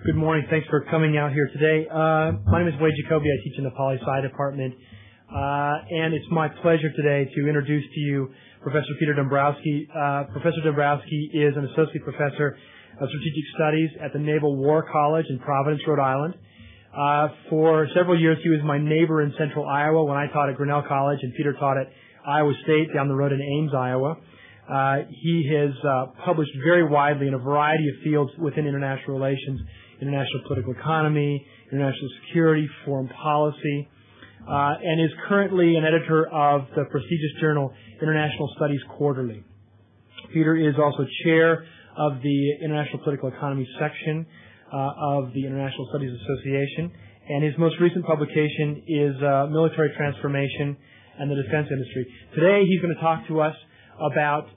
Good morning. Thanks for coming out here today. My name is Wade Jacoby. I teach in the Poli-Sci department. And it's my pleasure today to introduce to you Professor Peter Dombrowski. Professor Dombrowski is an associate professor of strategic studies at the Naval War College in Providence, Rhode Island. For several years, he was my neighbor in central Iowa when I taught at Grinnell College, and Peter taught at Iowa State down the road in Ames, Iowa. He has published very widely in a variety of fields within international relations, international political economy, international security, foreign policy, and is currently an editor of the prestigious journal International Studies Quarterly. Peter is also chair of the International Political Economy section of the International Studies Association, and his most recent publication is Military Transformation and the Defense Industry. Today he's going to talk to us about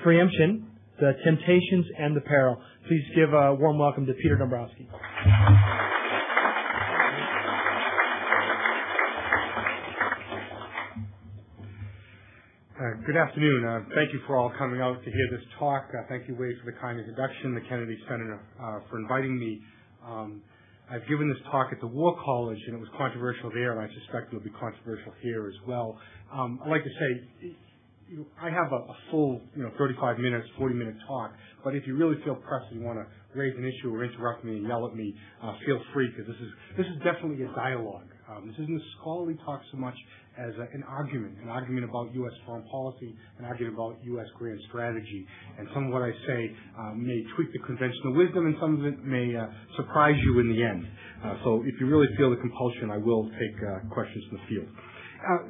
preemption, the temptations, and the peril. Please give a warm welcome to Peter Dombrowski. Good afternoon. Thank you for all coming out to hear this talk. Thank you, Wade, for the kind introduction, the Kennedy Center for inviting me. I've given this talk at the War College, and it was controversial there, and I suspect it will be controversial here as well. I'd like to say, I have a full, 35 minutes, 40-minute talk, but if you really feel pressed and you want to raise an issue or interrupt me and yell at me, feel free, because this is definitely a dialogue. This isn't a scholarly talk so much as an argument about U.S. foreign policy, an argument about U.S. grand strategy. And some of what I say may tweak the conventional wisdom, and some of it may surprise you in the end. So if you really feel the compulsion, I will take questions from the field.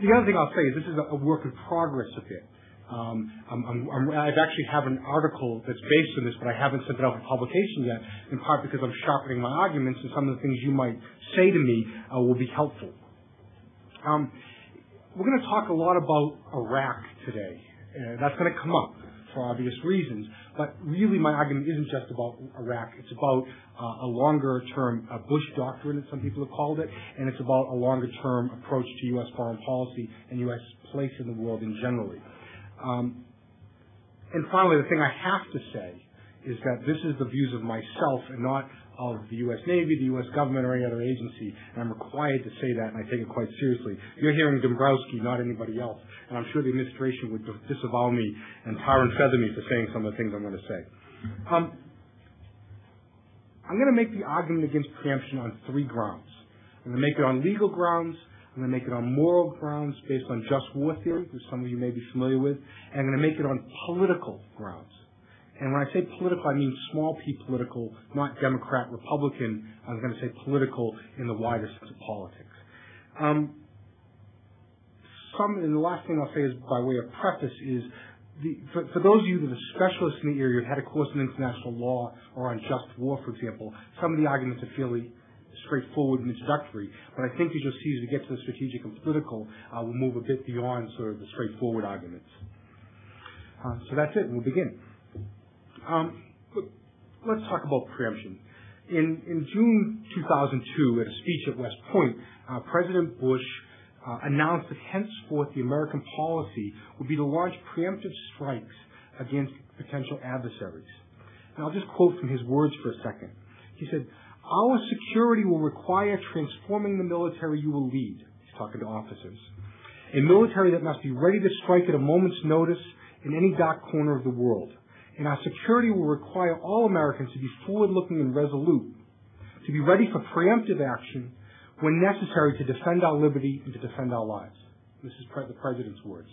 The other thing I'll say is this is a work in progress a bit. I actually have an article that's based on this, but I haven't sent it out for publication yet, in part because I'm sharpening my arguments, and some of the things you might say to me will be helpful. We're going to talk a lot about Iraq today. That's going to come up for obvious reasons, but really my argument isn't just about Iraq. It's about a longer-term Bush doctrine, as some people have called it, and it's about a longer-term approach to U.S. foreign policy and U.S. place in the world in generally. And finally, the thing I have to say is that this is the views of myself and not of the U.S. Navy, the U.S. government, or any other agency, and I'm required to say that, and I take it quite seriously. You're hearing Dombrowski, not anybody else, and I'm sure the administration would disavow me and tar and feather me for saying some of the things I'm going to say. I'm going to make the argument against preemption on three grounds. I'm going to make it on legal grounds, I'm going to make it on moral grounds based on just war theory, which some of you may be familiar with, and I'm going to make it on political grounds. And when I say political, I mean small p political, not Democrat, Republican. I'm going to say political in the wider sense of politics. And the last thing I'll say is, by way of preface, is for those of you that are specialists in the area, who've had a course in international law or on just war, for example, some of the arguments are fairly straightforward and introductory, but I think as you'll see as we get to the strategic and political, we'll move a bit beyond sort of the straightforward arguments. So that's it, and we'll begin. Let's talk about preemption. In June 2002, at a speech at West Point, President Bush announced that henceforth the American policy would be to launch preemptive strikes against potential adversaries. And I'll just quote from his words for a second. He said, "Our security will require transforming the military you will lead." He's talking to officers. "A military that must be ready to strike at a moment's notice in any dark corner of the world. And our security will require all Americans to be forward-looking and resolute, to be ready for preemptive action when necessary to defend our liberty and to defend our lives." This is the President's words.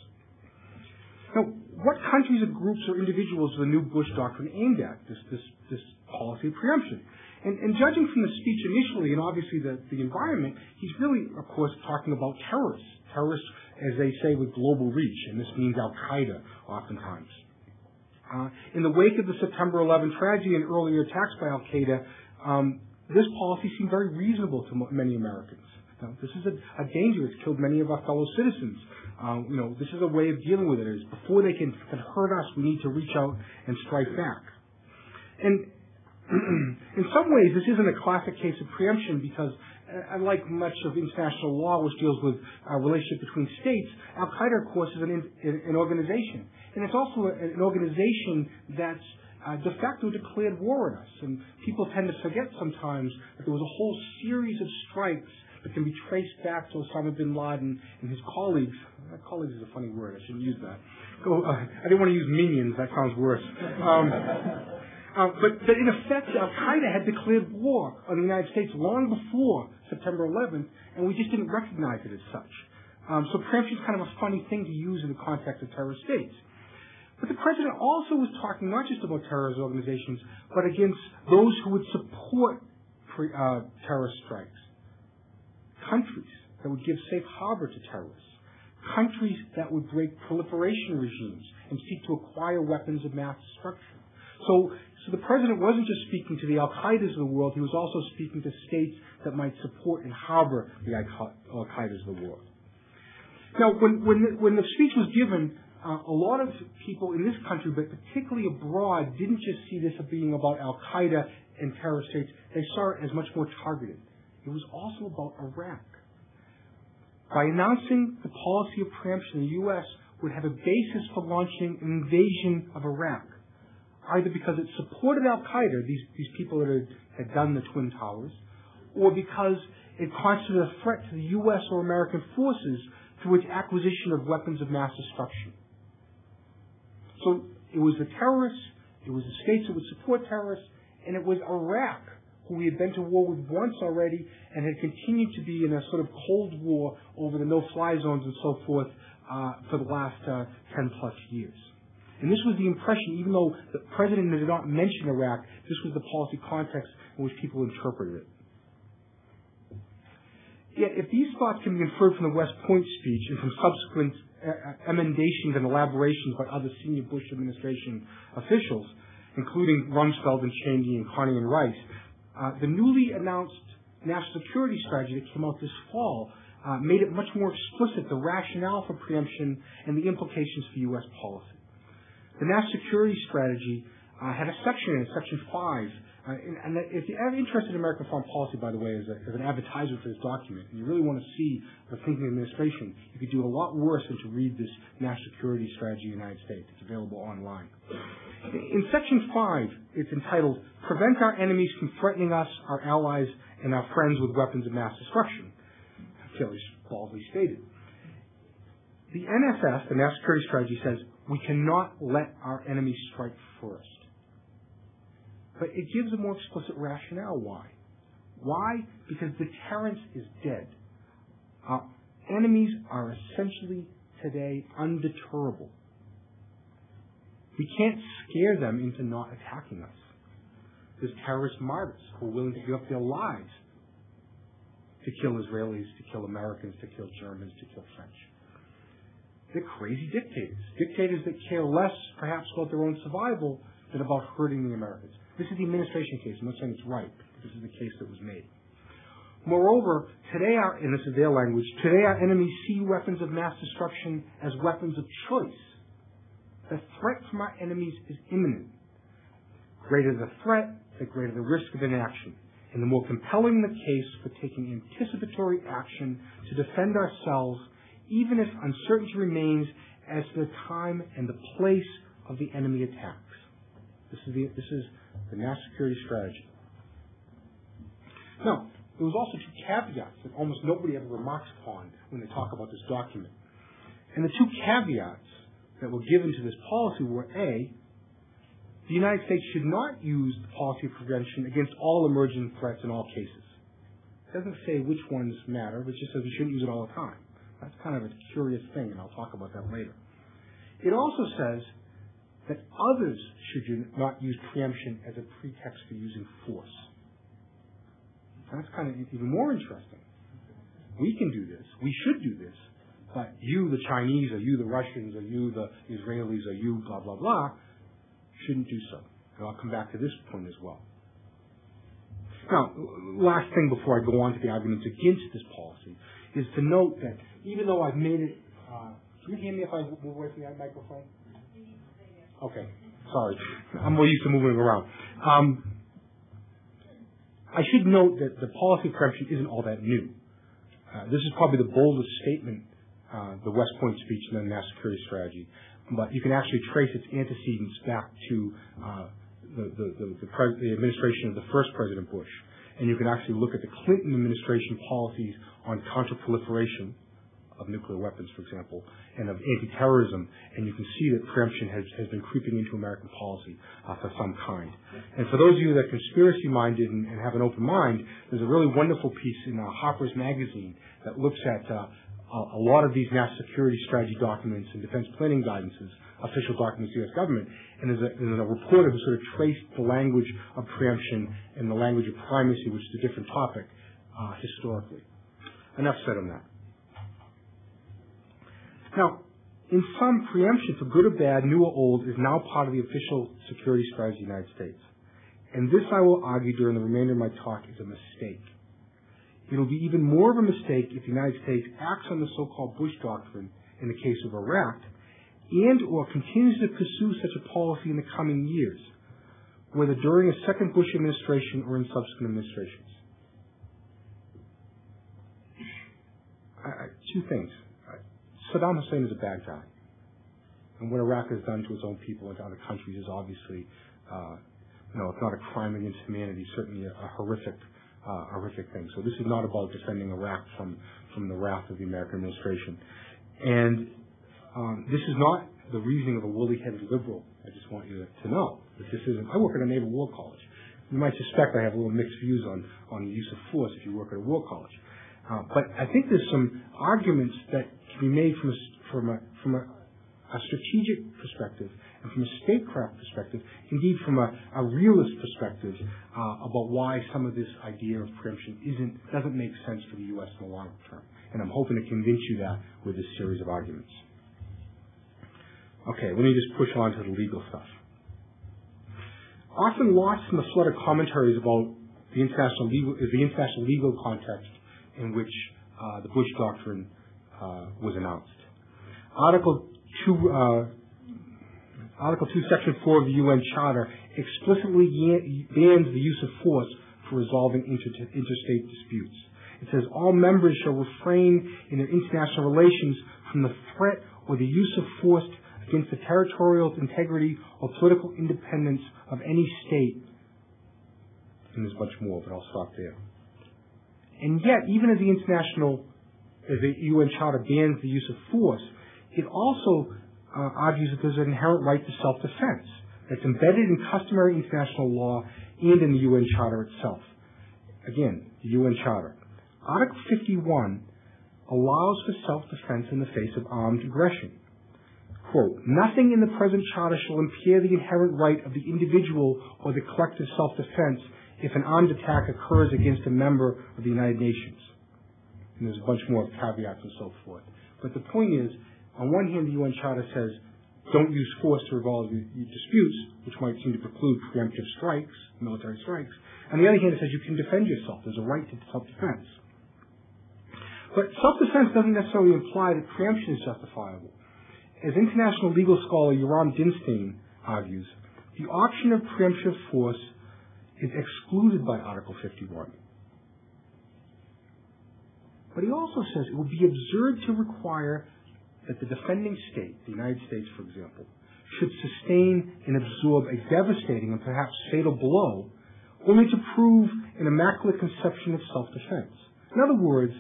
Now, what countries or groups or individuals is the new Bush doctrine aimed at, this policy of preemption? And judging from the speech initially and obviously the environment, he's really, of course, talking about terrorists. Terrorists, as they say, with global reach, and this means Al-Qaeda oftentimes. In the wake of the September 11 tragedy and earlier attacks by Al-Qaeda, this policy seemed very reasonable to many Americans. Now, this is a danger. It's killed many of our fellow citizens. This is a way of dealing with it. Is before they can hurt us, we need to reach out and strike back. And in some ways, this isn't a classic case of preemption because, unlike much of international law, which deals with relationship between states, Al-Qaeda, of course, is an organization. And it's also an organization that's de facto declared war on us. And people tend to forget sometimes that there was a whole series of strikes that can be traced back to Osama bin Laden and his colleagues. Colleagues is a funny word. I shouldn't use that. I didn't want to use minions. That sounds worse. But in effect, Al-Qaeda had declared war on the United States long before September 11th, and we just didn't recognize it as such. So preemption is kind of a funny thing to use in the context of terrorist states. But the president also was talking not just about terrorist organizations, but against those who would support terrorist strikes. Countries that would give safe harbor to terrorists. Countries that would break proliferation regimes and seek to acquire weapons of mass destruction. So the president wasn't just speaking to the Al-Qaedas of the world, he was also speaking to states that might support and harbor the Al-Qaedas of the world. Now, when the speech was given, a lot of people in this country, but particularly abroad, didn't just see this as being about Al-Qaeda and terrorist states. They saw it as much more targeted. It was also about Iraq. By announcing the policy of preemption, the U.S. would have a basis for launching an invasion of Iraq, either because it supported Al-Qaeda, these people that had done the Twin Towers, or because it constituted a threat to the U.S. or American forces through its acquisition of weapons of mass destruction. So it was the terrorists, it was the states that would support terrorists, and it was Iraq, who we had been to war with once already and had continued to be in a sort of Cold War over the no-fly zones and so forth for the last 10-plus years. And this was the impression, even though the president did not mention Iraq, this was the policy context in which people interpreted it. Yet, if these thoughts can be inferred from the West Point speech and from subsequent emendations and elaborations by other senior Bush administration officials, including Rumsfeld and Cheney and Carney and Rice, the newly announced national security strategy that came out this fall made it much more explicit the rationale for preemption and the implications for U.S. policy. The national security strategy had a section in it, Section 5, and if you're interested in American foreign policy, by the way, as an advertiser for this document, and you really want to see the thinking of the administration, you could do a lot worse than to read this national security strategy in the United States. It's available online. In Section 5, it's entitled, Prevent Our Enemies from Threatening Us, Our Allies, and Our Friends with Weapons of Mass Destruction. Fairly baldly stated. The NSS, the National Security Strategy, says we cannot let our enemies strike first. But it gives a more explicit rationale why. Why? Because deterrence is dead. Our enemies are essentially today undeterrable. We can't scare them into not attacking us. There's terrorist martyrs who are willing to give up their lives to kill Israelis, to kill Americans, to kill Germans, to kill French. They're crazy dictators. Dictators that care less, perhaps, about their own survival than about hurting the Americans. This is the administration case. I'm not saying it's right. This is the case that was made. Moreover, today and this is their language, today our enemies see weapons of mass destruction as weapons of choice. The threat from our enemies is imminent. Greater the threat, the greater the risk of inaction. And the more compelling the case for taking anticipatory action to defend ourselves, even if uncertainty remains as to the time and the place of the enemy attacks. This is the national security strategy. Now, there was also two caveats that almost nobody ever remarks upon when they talk about this document. And the two caveats that were given to this policy were, A, the United States should not use the policy of prevention against all emerging threats in all cases. It doesn't say which ones matter, but it just says we shouldn't use it all the time. That's kind of a curious thing, and I'll talk about that later. It also says that others should not use preemption as a pretext for using force. That's kind of even more interesting. We can do this. We should do this. But you, the Chinese, or you, the Russians, or you, the Israelis, or you, blah, blah, blah, shouldn't do so. And I'll come back to this point as well. Now, last thing before I go on to the arguments against this policy is to note that even though I've made it, can you hear me if I move away from the microphone? Okay, sorry. I'm more used to moving around. I should note that the policy of preemption isn't all that new. This is probably the boldest statement, the West Point speech in the national security strategy. But you can actually trace its antecedents back to the administration of the first President Bush, and you can actually look at the Clinton administration policies on counterproliferation of nuclear weapons, for example, and of anti-terrorism, and you can see that preemption has been creeping into American policy for some kind. And for those of you that are conspiracy-minded and have an open mind, there's a really wonderful piece in Harper's Magazine that looks at a lot of these national security strategy documents and defense planning guidances, official documents of the U.S. government, and there's a reporter who sort of traced the language of preemption and the language of primacy, which is a different topic, historically. Enough said on that. Now, in sum, preemption, for good or bad, new or old, is now part of the official security strategy of the United States. And this, I will argue during the remainder of my talk, is a mistake. It will be even more of a mistake if the United States acts on the so-called Bush Doctrine in the case of Iraq and or continues to pursue such a policy in the coming years, whether during a second Bush administration or in subsequent administrations. Two things. Saddam Hussein is a bad guy. And what Iraq has done to its own people and to other countries is obviously, it's not a crime against humanity, certainly a horrific thing. So this is not about defending Iraq from the wrath of the American administration. And this is not the reasoning of a woolly-headed liberal. I just want you to know that this isn't. I work at a naval war college. You might suspect I have a little mixed views on the use of force if you work at a war college. But I think there's some arguments that can be made from a strategic perspective and from a statecraft perspective, indeed from a realist perspective, about why some of this idea of preemption doesn't make sense for the U.S. in the long term. And I'm hoping to convince you that with this series of arguments. Okay, let me just push on to the legal stuff. Often lost in the flood of commentaries about the international legal context in which the Bush Doctrine was announced. Article 2, Section 4 of the UN Charter explicitly bans the use of force for resolving interstate disputes. It says all members shall refrain in their international relations from the threat or the use of force against the territorial integrity or political independence of any state. And there's much more, but I'll stop there. And yet, even as the UN Charter bans the use of force, it also argues that there's an inherent right to self-defense that's embedded in customary international law and in the UN Charter itself. Again, the UN Charter. Article 51 allows for self-defense in the face of armed aggression. Quote, nothing in the present Charter shall impair the inherent right of the individual or the collective self-defense if an armed attack occurs against a member of the United Nations. And there's a bunch more caveats and so forth. But the point is, on one hand, the UN Charter says, don't use force to resolve disputes, which might seem to preclude preemptive strikes, military strikes. On the other hand, it says you can defend yourself. There's a right to self-defense. But self-defense doesn't necessarily imply that preemption is justifiable. As international legal scholar Yoram Dinstein argues, the option of preemptive force is excluded by Article 51. But he also says it would be absurd to require that the defending state, the United States, for example, should sustain and absorb a devastating and perhaps fatal blow only to prove an immaculate conception of self-defense. In other words,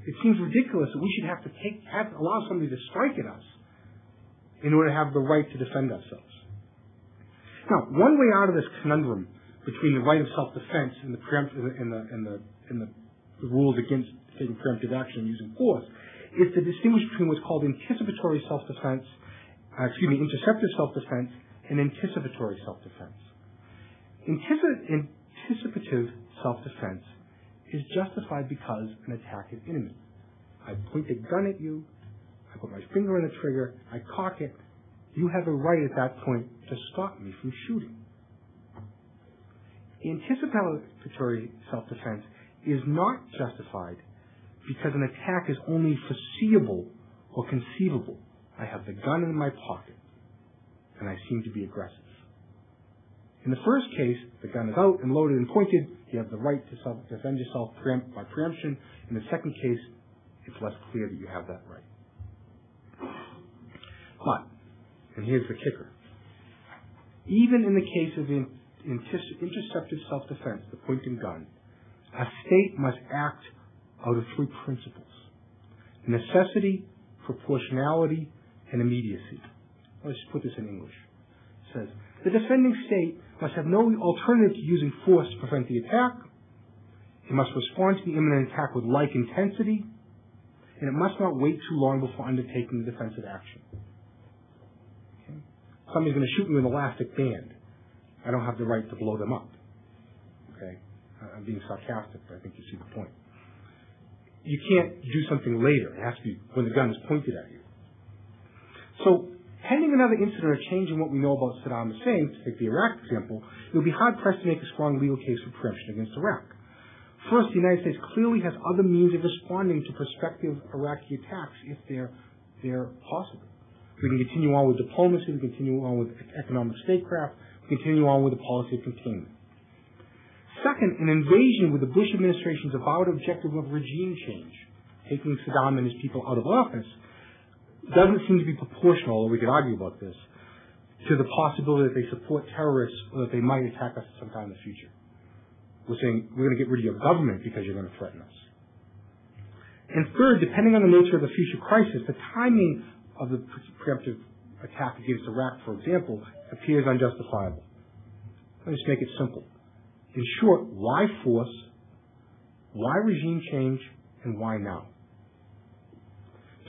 it seems ridiculous that we should have to allow somebody to strike at us in order to have the right to defend ourselves. Now, one way out of this conundrum between the right of self-defense and the rules against taking preemptive action using force is to distinguish between what's called interceptive self-defense and anticipatory self-defense. Anticipative self-defense is justified because an attack is imminent. I point a gun at you, I put my finger on the trigger, I cock it. You have a right at that point to stop me from shooting. Anticipatory self-defense is not justified because an attack is only foreseeable or conceivable. I have the gun in my pocket, and I seem to be aggressive. In the first case, the gun is out and loaded and pointed. You have the right to defend yourself by preemption. In the second case, it's less clear that you have that right. But, and here's the kicker, even in the case of interceptive self-defense, the point and gun, a state must act out of three principles: necessity, proportionality, and immediacy. Let's just put this in English. It says, the defending state must have no alternative to using force to prevent the attack. It must respond to the imminent attack with like intensity, and it must not wait too long before undertaking the defensive action. Okay? Somebody's going to shoot me with an elastic band. I don't have the right to blow them up. Okay? I'm being sarcastic, but I think you see the point. You can't do something later. It has to be when the gun is pointed at you. So, pending another incident or change in what we know about Saddam Hussein, to take the Iraq example, it would be hard-pressed to make a strong legal case for preemption against Iraq. First, the United States clearly has other means of responding to prospective Iraqi attacks if they're possible. We can continue on with diplomacy, we can continue on with economic statecraft, we can continue on with the policy of containment. Second, an invasion with the Bush administration's avowed objective of regime change, taking Saddam and his people out of office, doesn't seem to be proportional, although we could argue about this, to the possibility that they support terrorists or that they might attack us sometime in the future. We're saying we're going to get rid of your government because you're going to threaten us. And third, depending on the nature of the future crisis, the timing of the preemptive attack against Iraq, for example, appears unjustifiable. Let me just make it simple. In short, why force, why regime change, and why now?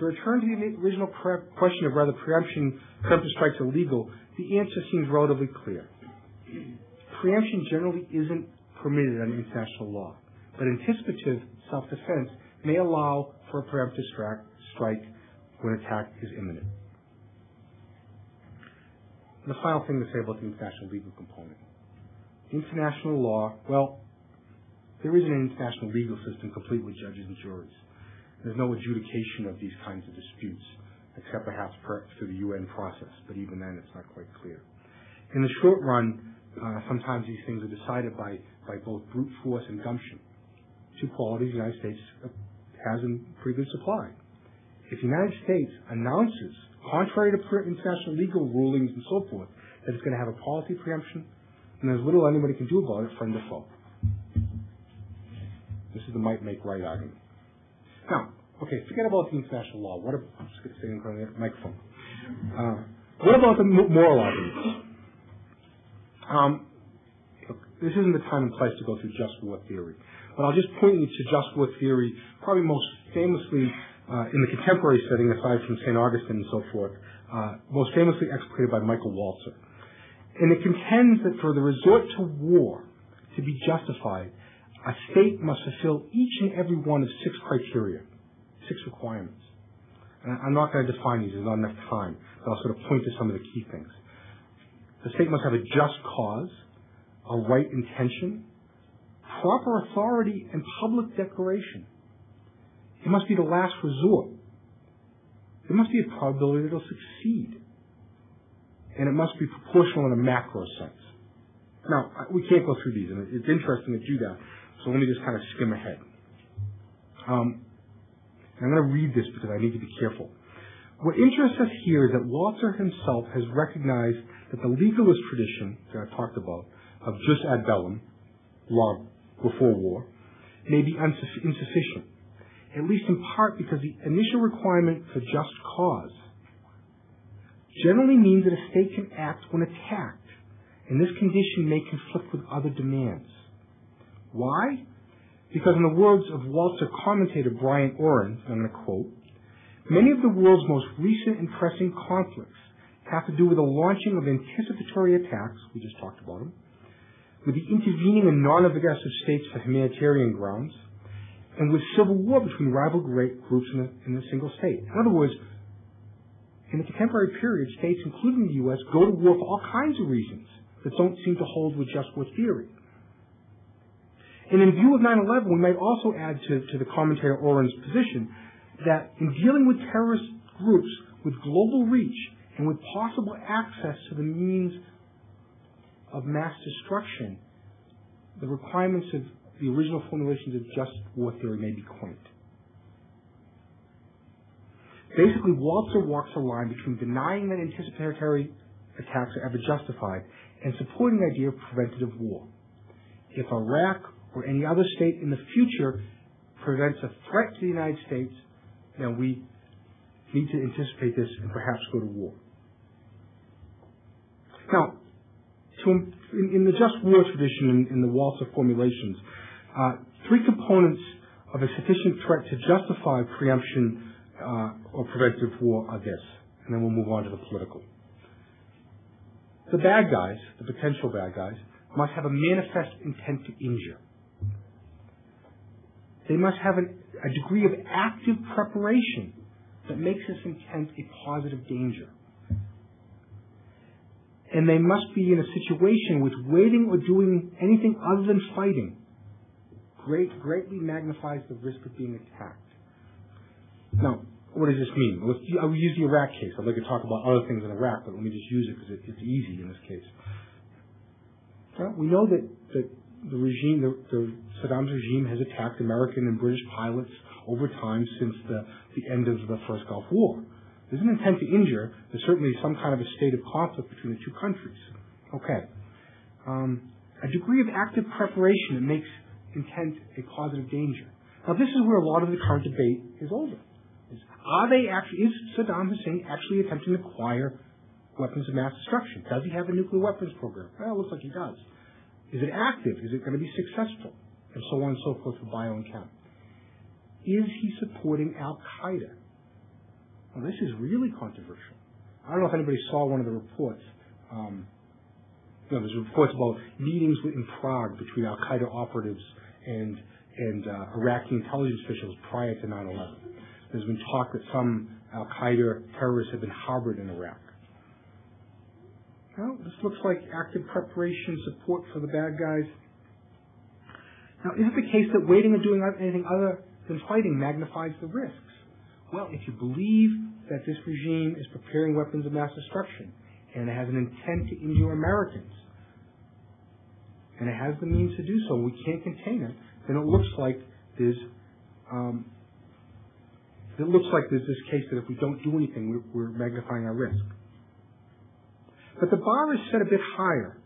To return to the original question of whether preemptive strikes are legal, the answer seems relatively clear. Preemption generally isn't permitted under international law, but anticipative self-defense may allow for a preemptive strike when attack is imminent. And the final thing to say about the international legal component. International law, well, there isn't an international legal system complete with judges and juries. There's no adjudication of these kinds of disputes, except perhaps through the UN process, but even then it's not quite clear. In the short run, sometimes these things are decided by both brute force and gumption, two qualities the United States has in pretty good supply. If the United States announces, contrary to international legal rulings and so forth, that it's going to have a policy preemption, then there's little anybody can do about it, friend or foe. This is the might make right argument. Now, okay, forget about the international law. I'm just going to say in front of the microphone. What about the moral arguments? Look, this isn't the time and place to go through just war theory, but I'll just point you to just war theory, probably most famously in the contemporary setting, aside from St. Augustine and so forth, most famously explicated by Michael Walzer. And it contends that for the resort to war to be justified, a state must fulfill each and every one of 6 criteria, 6 requirements. And I'm not going to define these, there's not enough time, but I'll sort of point to some of the key things. The state must have a just cause, a right intention, proper authority, and public declaration. It must be the last resort. There must be a probability that it'll succeed. And it must be proportional in a macro sense. Now, we can't go through these, and it's interesting to do that, so let me just kind of skim ahead. I'm going to read this because I need to be careful. What interests us here is that Walzer himself has recognized that the legalist tradition that I've talked about of jus ad bellum, law before war, may be insufficient, at least in part because the initial requirement for just cause generally means that a state can act when attacked, and this condition may conflict with other demands. Why? Because in the words of Walzer commentator Brian Oren, I'm going to quote, many of the world's most recent and pressing conflicts have to do with the launching of anticipatory attacks, we just talked about them, with the intervening and non-aggressive states for humanitarian grounds, and with civil war between rival groups in a single state. In other words, in the contemporary period, states, including the U.S., go to war for all kinds of reasons that don't seem to hold with just war theory. And in view of 9/11, we might also add to the commentator Oren's position that in dealing with terrorist groups with global reach and with possible access to the means of mass destruction, the requirements of the original formulations of just war theory may be quaint. Basically, Walzer walks a line between denying that anticipatory attacks are ever justified, and supporting the idea of preventative war. If Iraq or any other state in the future presents a threat to the United States, then we need to anticipate this and perhaps go to war. Now, in the just war tradition, in the Walser formulations, three components of a sufficient threat to justify preemption or preventive war are this, and then we'll move on to the political. The bad guys, the potential bad guys, must have a manifest intent to injure. They must have a degree of active preparation that makes this intent a positive danger. And they must be in a situation which waiting or doing anything other than fighting greatly magnifies the risk of being attacked. Now, what does this mean? I will use the Iraq case. I'd like to talk about other things in Iraq, but let me just use it because it's easy in this case. Well, we know that the regime, Saddam's regime, has attacked American and British pilots over time since the end of the first Gulf War. There's an intent to injure. There's certainly some kind of a state of conflict between the two countries. Okay. A degree of active preparation that makes intent a positive danger. Now, this is where a lot of the current debate is over. Is Saddam Hussein actually attempting to acquire weapons of mass destruction? Does he have a nuclear weapons program? Well, it looks like he does. Is it active? Is it going to be successful? And so on and so forth for bio and chem. Is he supporting Al-Qaeda? Well, this is really controversial. I don't know if anybody saw one of the reports. There's reports about meetings in Prague between Al-Qaeda operatives and Iraqi intelligence officials prior to 9/11. There's been talk that some Al-Qaeda terrorists have been harbored in Iraq. Well, this looks like active preparation, support for the bad guys. Now, is it the case that waiting and doing anything other than fighting magnifies the risks? Well, if you believe that this regime is preparing weapons of mass destruction and it has an intent to injure Americans, and it has the means to do so, and we can't contain it, then it looks like there's this case that if we don't do anything, we're magnifying our risk. But the bar is set a bit higher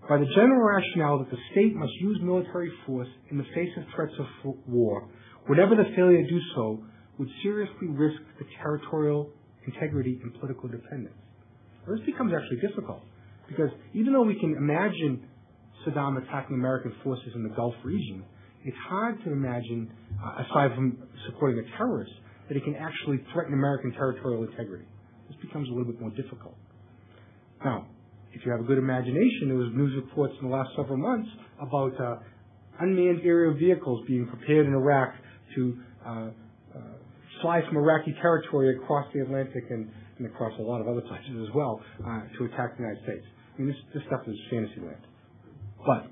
by the general rationale that the state must use military force in the face of threats of war, whenever the failure to do so would seriously risk the territorial integrity and political independence. Well, this becomes actually difficult, because even though we can imagine Saddam attacking American forces in the Gulf region, it's hard to imagine, aside from supporting a terrorist, that he can actually threaten American territorial integrity. This becomes a little bit more difficult. Now, if you have a good imagination, there was news reports in the last several months about unmanned aerial vehicles being prepared in Iraq to fly from Iraqi territory across the Atlantic and across a lot of other places as well to attack the United States. I mean, this stuff is fantasy land. But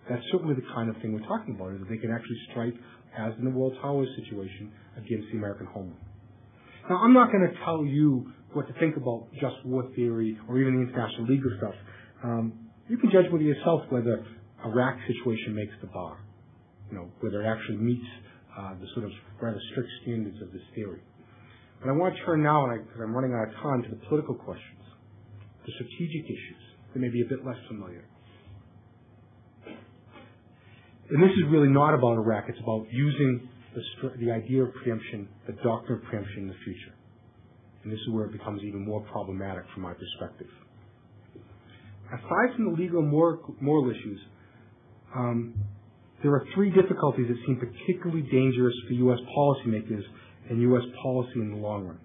that's certainly the kind of thing we're talking about, is that they can actually strike, as in the World Towers situation, against the American homeland. Now, I'm not going to tell you what to think about just war theory or even the international legal stuff. You can judge with yourself whether Iraq situation makes the bar, whether it actually meets the sort of rather strict standards of this theory. But I want to turn now, because I'm running out of time, to the political questions, the strategic issues that may be a bit less familiar. And this is really not about Iraq. It's about using the idea of preemption, the doctrine of preemption in the future. And this is where it becomes even more problematic from my perspective. Aside from the legal and moral issues, there are three difficulties that seem particularly dangerous for U.S. policymakers and U.S. policy in the long run.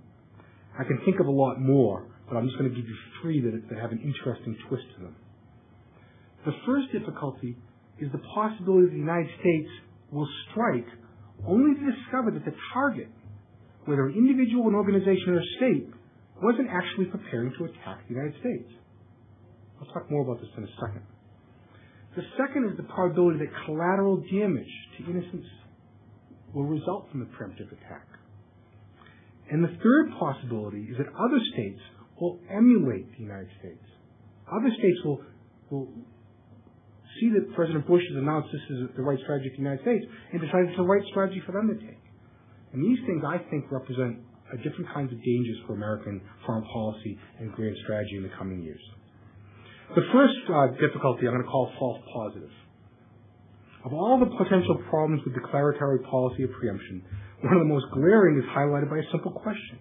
I can think of a lot more, but I'm just going to give you three that have an interesting twist to them. The first difficulty is the possibility that the United States will strike only to discover that the target, whether an individual, an organization, or a state, wasn't actually preparing to attack the United States. I'll talk more about this in a second. The second is the probability that collateral damage to innocents will result from the preemptive attack. And the third possibility is that other states will emulate the United States. Other states will see that President Bush has announced this is the right strategy for the United States and decide it's the right strategy for them to take. And these things, I think, represent a different kinds of dangers for American foreign policy and grand strategy in the coming years. The first difficulty I'm going to call false positive. Of all the potential problems with declaratory policy of preemption, one of the most glaring is highlighted by a simple question.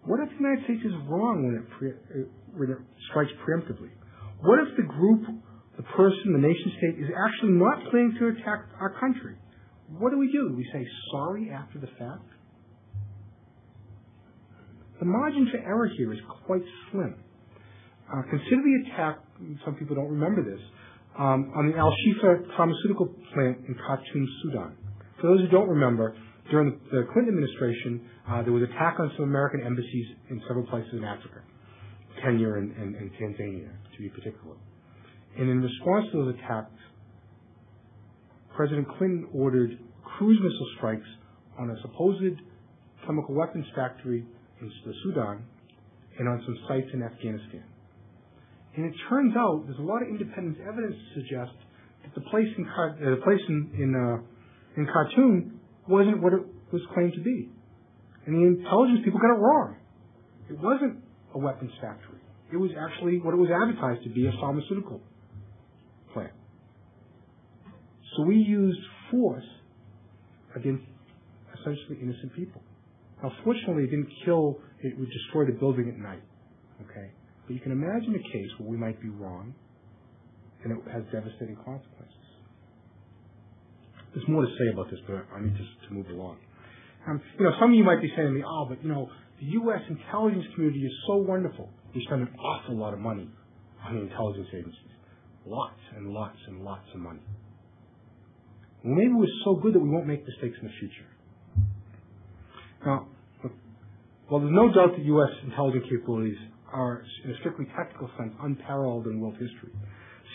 What if the United States is wrong when it strikes preemptively? What if the group, the person, the nation state is actually not planning to attack our country? What do? We say sorry after the fact? The margin for error here is quite slim. Consider the attack, some people don't remember this, on the Al-Shifa pharmaceutical plant in Khartoum, Sudan. For those who don't remember, during the Clinton administration, there was an attack on some American embassies in several places in Africa, Kenya and Tanzania, to be particular. And in response to those attacks, President Clinton ordered cruise missile strikes on a supposed chemical weapons factory in Sudan and on some sites in Afghanistan. And it turns out there's a lot of independent evidence to suggest that the place in Khartoum wasn't what it was claimed to be. And the intelligence people got it wrong. It wasn't a weapons factory. It was actually what it was advertised to be, a pharmaceutical plant. So we used force against essentially innocent people. Now, fortunately, it didn't kill, it would destroy the building at night. Okay? But you can imagine a case where we might be wrong and it has devastating consequences. There's more to say about this, but I need to move along. Some of you might be saying to me, but the U.S. intelligence community is so wonderful. We spend an awful lot of money on the intelligence agencies. Lots and lots and lots of money. Well, maybe we're so good that we won't make mistakes in the future. Now, while there's no doubt that U.S. intelligence capabilities are, in a strictly technical sense, unparalleled in world history,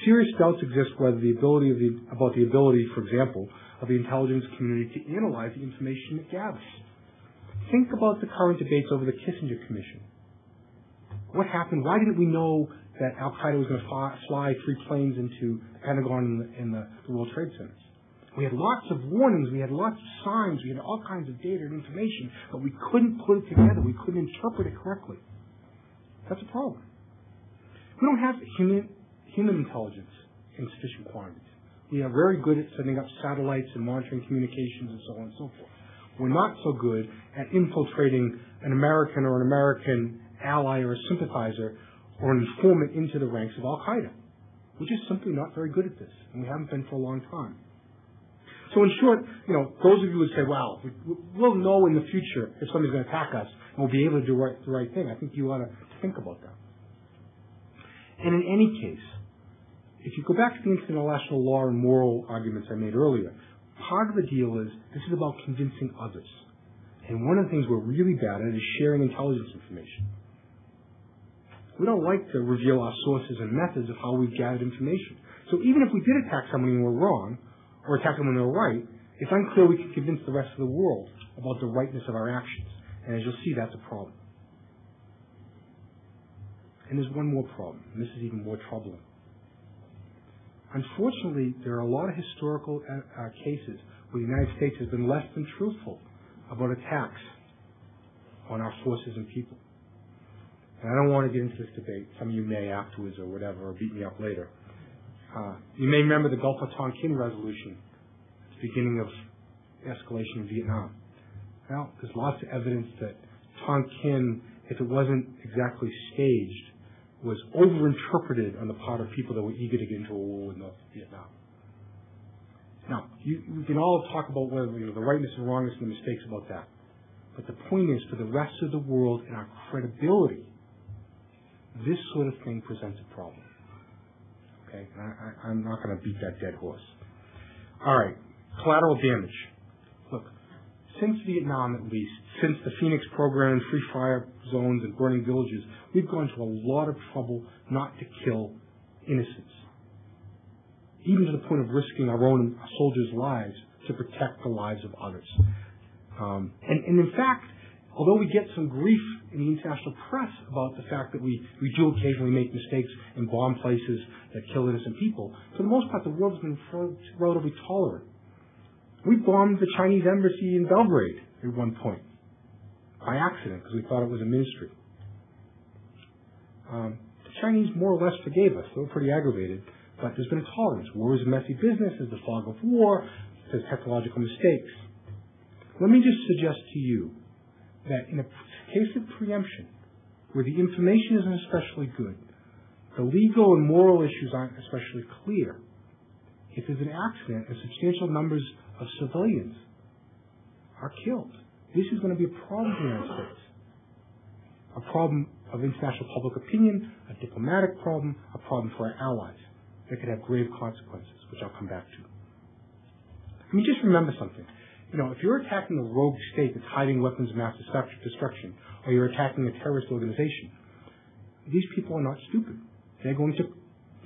serious doubts exist about the ability, for example, of the intelligence community to analyze the information it gathers. Think about the current debates over the Kissinger Commission. What happened? Why didn't we know that Al-Qaeda was going to fly 3 planes into the Pentagon and the World Trade Centers? We had lots of warnings, we had lots of signs, we had all kinds of data and information, but we couldn't put it together, we couldn't interpret it correctly. That's a problem. We don't have human intelligence in sufficient quantities. We are very good at setting up satellites and monitoring communications and so on and so forth. We're not so good at infiltrating an American or an American ally or a sympathizer or an informant into the ranks of Al-Qaeda. We're just simply not very good at this, and we haven't been for a long time. So in short, those of you who would say, well, we'll know in the future if somebody's going to attack us, and we'll be able to do the right thing. I think you ought to think about that. And in any case, if you go back to the international law and moral arguments I made earlier, part of the deal is this is about convincing others. And one of the things we're really bad at is sharing intelligence information. We don't like to reveal our sources and methods of how we've gathered information. So even if we did attack somebody and we're wrong, or attack them when they're right, it's unclear we can convince the rest of the world about the rightness of our actions. And as you'll see, that's a problem. And there's one more problem, and this is even more troubling. Unfortunately, there are a lot of historical cases where the United States has been less than truthful about attacks on our forces and people. And I don't want to get into this debate. Some of you may afterwards or whatever, or beat me up later. You may remember the Gulf of Tonkin resolution at the beginning of escalation in Vietnam. Well, there's lots of evidence that Tonkin, if it wasn't exactly staged, was overinterpreted on the part of people that were eager to get into a war with North Vietnam. Now, we can all talk about whether the rightness and wrongness and the mistakes about that. But the point is, for the rest of the world and our credibility, this sort of thing presents a problem. Okay? I'm not going to beat that dead horse. All right. Collateral damage. Look, since Vietnam at least, since the Phoenix program, free fire zones and burning villages, we've gone to a lot of trouble not to kill innocents, even to the point of risking our own soldiers' lives to protect the lives of others. And in fact, although we get some grief in the international press about the fact that we do occasionally make mistakes and bomb places that kill innocent people, for the most part, the world has been relatively tolerant. We bombed the Chinese embassy in Belgrade at one point. by accident because we thought it was a ministry. The Chinese more or less forgave us. They were pretty aggravated, but there's been a tolerance. War is a messy business. There's the fog of war. There's technological mistakes. Let me just suggest to you that in a case of preemption, where the information isn't especially good, the legal and moral issues aren't especially clear, if there's an accident and substantial numbers of civilians are killed, this is going to be a problem in the United States. A problem of international public opinion, a diplomatic problem, a problem for our allies that could have grave consequences, which I'll come back to. I mean, just remember something. You know, if you're attacking a rogue state that's hiding weapons of mass destruction, or you're attacking a terrorist organization, these people are not stupid. They're going to,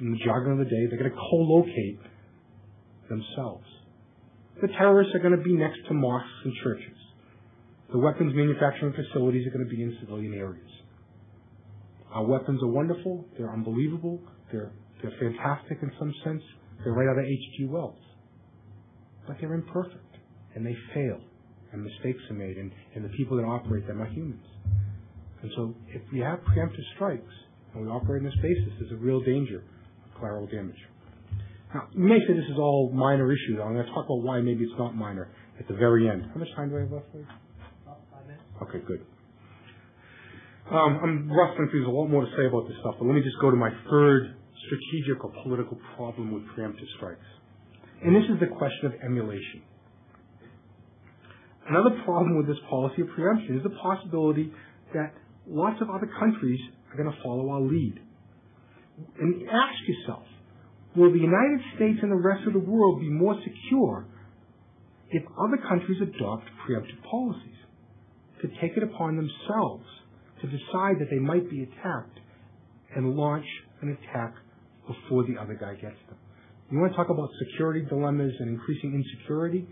in the jargon of the day, they're going to co-locate themselves. The terrorists are going to be next to mosques and churches. The weapons manufacturing facilities are going to be in civilian areas. Our weapons are wonderful. They're unbelievable. They're fantastic in some sense. They're right out of H.G. Wells. But they're imperfect, and they fail, and mistakes are made, and the people that operate them are humans. And so if we have preemptive strikes, and we operate on this basis, there's a real danger of collateral damage. Now, you may say this is all minor issues. I'm going to talk about why maybe it's not minor at the very end. How much time do I have left, please? About 5 minutes. Okay, good. I'm rustling through. There's a lot more to say about this stuff, but let me just go to my third strategic or political problem with preemptive strikes. And this is the question of emulation. Another problem with this policy of preemption is the possibility that lots of other countries are going to follow our lead. And ask yourself, will the United States and the rest of the world be more secure if other countries adopt preemptive policies, to take it upon themselves to decide that they might be attacked and launch an attack before the other guy gets them? You want to talk about security dilemmas and increasing insecurity?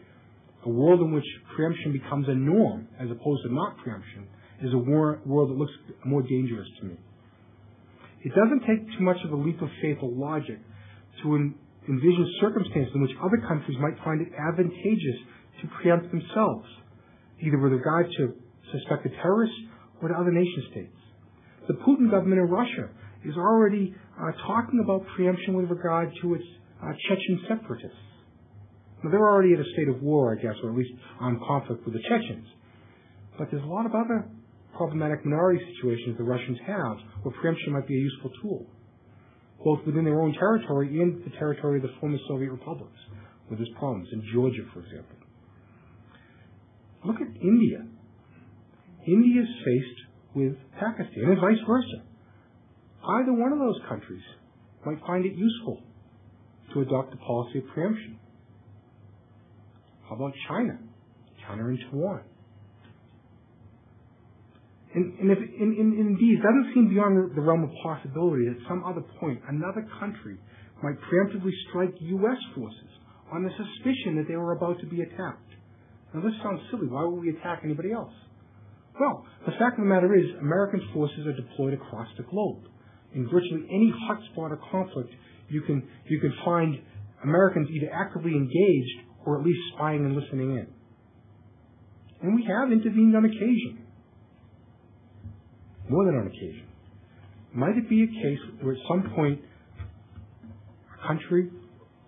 A world in which preemption becomes a norm as opposed to not preemption is a world that looks more dangerous to me. It doesn't take too much of a leap of faith or logic to envision circumstances in which other countries might find it advantageous to preempt themselves, either with regard to suspected terrorists or to other nation states. The Putin government in Russia is already talking about preemption with regard to its Chechen separatists. Now, they're already at a state of war, I guess, or at least on conflict with the Chechens. But there's a lot of other problematic minority situations the Russians have where preemption might be a useful tool, both within their own territory and the territory of the former Soviet republics, with these problems, in Georgia, for example. Look at India. India is faced with Pakistan and vice versa. Either one of those countries might find it useful to adopt a policy of preemption. How about China? China and Taiwan. And indeed, it doesn't seem beyond the realm of possibility that at some other point, another country might preemptively strike U.S. forces on the suspicion that they were about to be attacked. Now, this sounds silly. Why would we attack anybody else? Well, the fact of the matter is, American forces are deployed across the globe. In virtually any hotspot of conflict, you can find Americans either actively engaged or at least spying and listening in. And we have intervened on occasion. More than on occasion. Might it be a case where at some point a country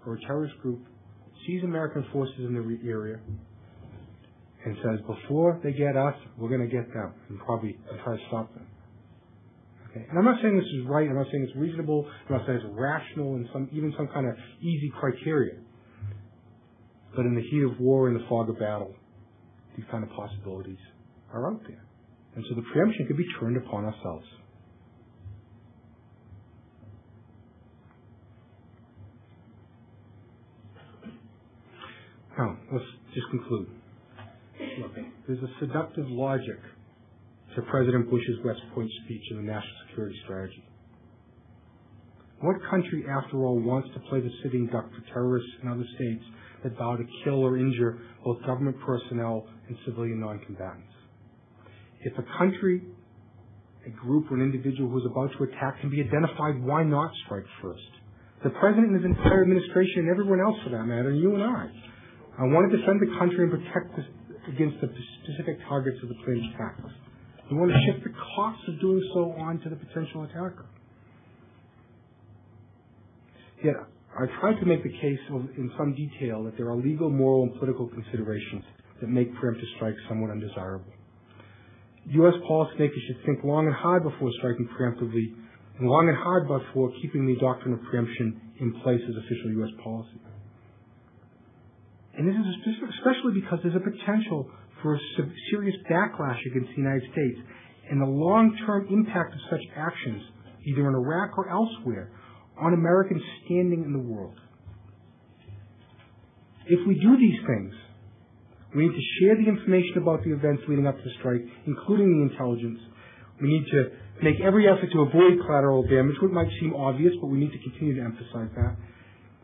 or a terrorist group sees American forces in the area and says, before they get us, we're going to get them, and probably try to stop them? Okay. And I'm not saying this is right. I'm not saying it's reasonable. I'm not saying it's rational and even some kind of easy criteria. But in the heat of war, in the fog of battle, these kind of possibilities are out there. And so the preemption could be turned upon ourselves. Now, let's just conclude. Look, there's a seductive logic to President Bush's West Point speech in the National Security Strategy. What country, after all, wants to play the sitting duck for terrorists in other states that vow to kill or injure both government personnel and civilian non-combatants? If a country, a group, or an individual who is about to attack can be identified, why not strike first? The President and his entire administration, and everyone else for that matter, and you and I want to defend the country and protect us against the specific targets of the planned attacks. We want to shift the costs of doing so onto the potential attacker. Yet, I tried to make the case in some detail that there are legal, moral, and political considerations that make preemptive strikes somewhat undesirable. U.S. policymakers should think long and hard before striking preemptively, and long and hard before keeping the doctrine of preemption in place as official U.S. policy. And this is especially because there's a potential for a serious backlash against the United States, and the long-term impact of such actions, either in Iraq or elsewhere, on Americans' standing in the world. If we do these things, we need to share the information about the events leading up to the strike, including the intelligence. We need to make every effort to avoid collateral damage, which might seem obvious, but we need to continue to emphasize that.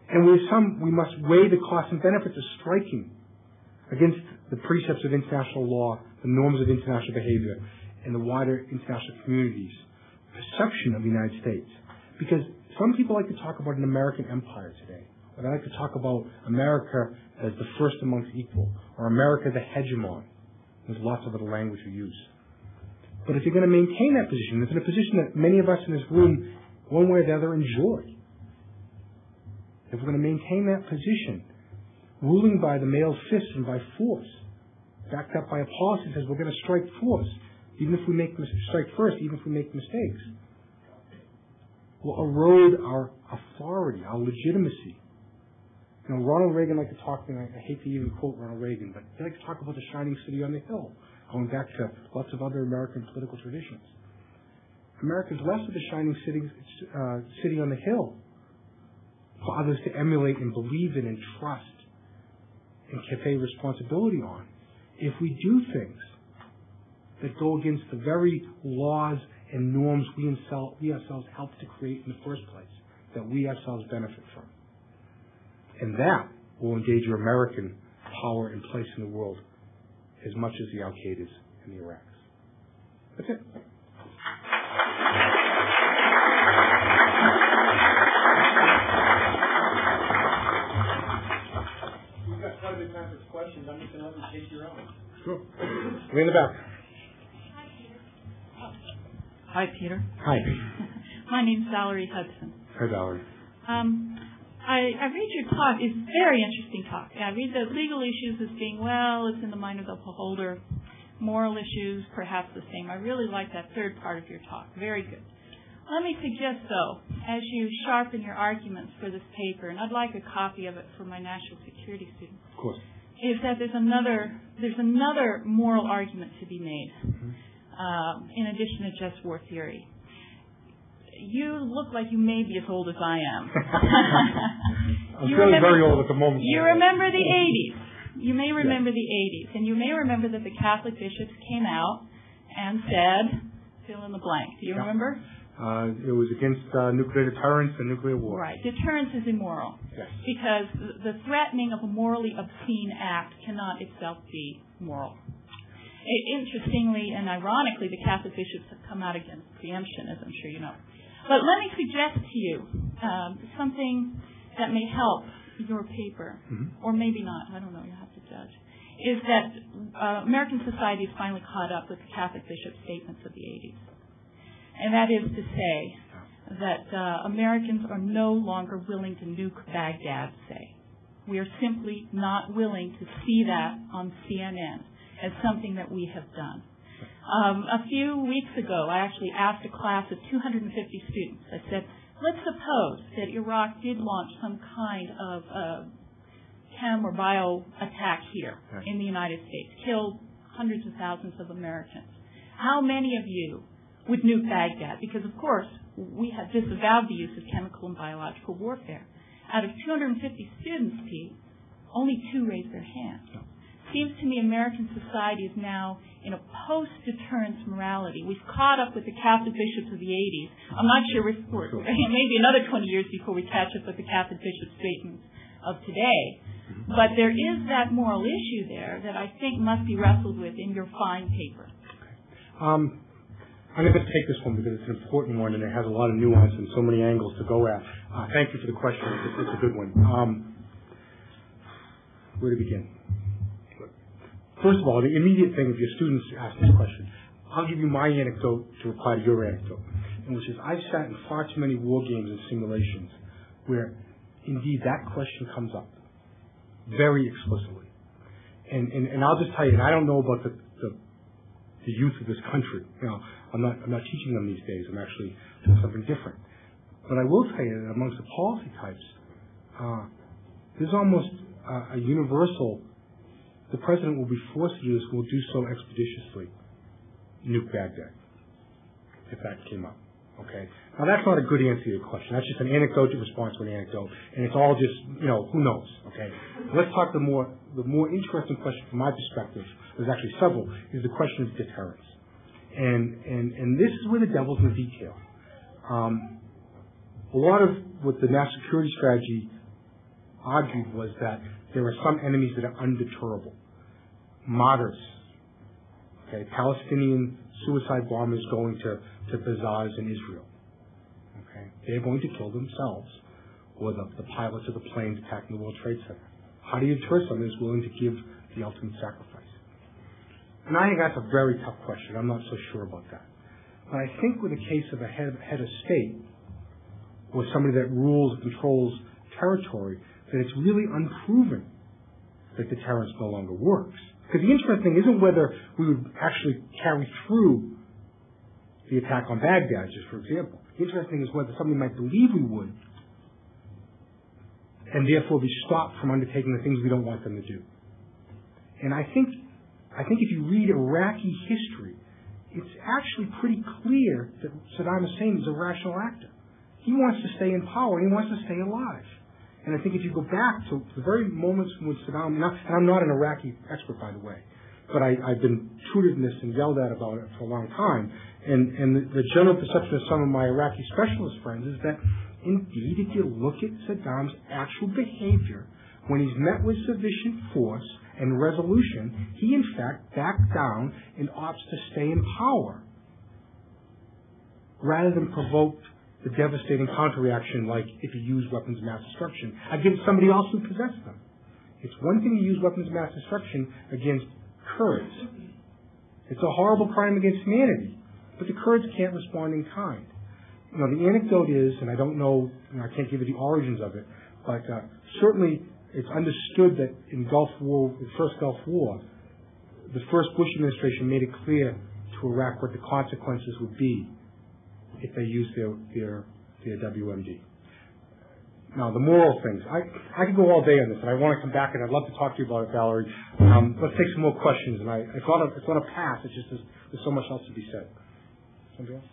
And we must weigh the costs and benefits of striking against the precepts of international law, the norms of international behavior, and the wider international community's perception of the United States. Because some people like to talk about an American empire today, or they like to talk about America as the first amongst equal, or America the hegemon. There's lots of other language we use. But if you're going to maintain that position, it's in a position that many of us in this room, one way or the other, enjoy. If we're going to maintain that position, ruling by the male fist and by force, backed up by a policy that says we're going to strike force, even if we strike first, even if we make mistakes, will erode our authority, our legitimacy. You know, Ronald Reagan liked to talk, and I hate to even quote Ronald Reagan, but he liked to talk about the shining city on the hill, going back to lots of other American political traditions. America's less of the shining city on the hill for others to emulate and believe in and trust and convey responsibility on if we do things that go against the very laws and norms we ourselves helped to create in the first place, that we ourselves benefit from. And that will endanger American power and place in the world as much as the Al-Qaedas and the Iraqs. That's it. We've got quite a bit of time for questions. I'm just going to let you take your own. Sure. Way in the back. Hi, Peter. Hi. My name's Valerie Hudson. Hi, Valerie. I read your talk. It's a very interesting talk. I read the legal issues as being, well, it's in the mind of the beholder. Moral issues, perhaps the same. I really like that third part of your talk. Very good. Let me suggest, though, as you sharpen your arguments for this paper, and I'd like a copy of it for my national security students, Of course. is that there's another moral argument to be made, in addition to just war theory. You look like you may be as old as I am. I'm feeling very old at the moment. You remember the 80s. You may remember the 80s. And you may remember that the Catholic bishops came out and said, fill in the blank. Do you remember? It was against nuclear deterrence and nuclear war. Right. Deterrence is immoral. Yes. Because the threatening of a morally obscene act cannot itself be moral. Interestingly and ironically, the Catholic bishops have come out against preemption, as I'm sure you know. But let me suggest to you something that may help your paper, or maybe not, I don't know, you have to judge, is that American society has finally caught up with the Catholic bishop statements of the 80s. And that is to say that Americans are no longer willing to nuke Baghdad, say. We are simply not willing to see that on CNN as something that we have done. A few weeks ago, I actually asked a class of 250 students. I said, let's suppose that Iraq did launch some kind of chem or bio attack here in the United States, killed hundreds of thousands of Americans. How many of you would nuke Baghdad? Because, of course, we have disavowed the use of chemical and biological warfare. Out of 250 students, Pete, only 2 raised their hands. Seems to me American society is now in a post-deterrence morality. We've caught up with the Catholic bishops of the 80s. I'm not sure we're maybe another 20 years before we catch up with the Catholic bishops' statements of today. But there is that moral issue there that I think must be wrestled with in your fine paper. I'm going to take this one because it's an important one and it has a lot of nuance and so many angles to go at. Thank you for the question. It's a good one. Where to begin? First of all, the immediate thing, if your students ask this question, I'll give you my anecdote to reply to your anecdote, which is I've sat in far too many war games and simulations where, indeed, that question comes up very explicitly. And I'll just tell you, and I don't know about the youth of this country. I'm not teaching them these days. I'm actually doing something different. But I will tell you that amongst the policy types, there's almost a universal. The president will be forced to do this. Will do so expeditiously. Nuke Baghdad, if that came up. Okay. Now that's not a good answer to your question. That's just an anecdote in response to an anecdote, and it's all just who knows. Okay. Let's talk the more interesting question from my perspective. There's actually several. Is the question of deterrence, and this is where the devil's in the detail. A lot of what the national security strategy argued was that there are some enemies that are undeterrable. Martyrs. Okay, Palestinian suicide bombers going to bazaars in Israel. Okay, they're going to kill themselves, or the pilots of the planes attacking the World Trade Center. How do you deter someone who's willing to give the ultimate sacrifice? And I think that's a very tough question. I'm not so sure about that. But I think with the case of a head of state, or somebody that rules and controls territory, that it's really unproven that deterrence no longer works. Because the interesting thing isn't whether we would actually carry through the attack on Baghdad, just for example. The interesting thing is whether somebody might believe we would, and therefore be stopped from undertaking the things we don't want them to do. And I think if you read Iraqi history, it's actually pretty clear that Saddam Hussein is a rational actor. He wants to stay in power, and he wants to stay alive. And I think if you go back to the very moments when Saddam, and I'm not an Iraqi expert, by the way, but I've been tutored in this and yelled at about it for a long time. And the general perception of some of my Iraqi specialist friends is that, indeed, if you look at Saddam's actual behavior, when he's met with sufficient force and resolution, he in fact backed down and opts to stay in power rather than provoke the devastating counter-reaction like if he used weapons of mass destruction against somebody else who possessed them. It's one thing to use weapons of mass destruction against Kurds. It's a horrible crime against humanity, but the Kurds can't respond in kind. The anecdote is, and I don't know, I can't give you the origins of it, but certainly it's understood that in the first Gulf War, the first Bush administration made it clear to Iraq what the consequences would be if they used their WMD. Now, the moral things. I could go all day on this, and I want to come back, and I'd love to talk to you about it, Valerie. Let's take some more questions, and it's not a pass. It's just there's so much else to be said. Somebody else?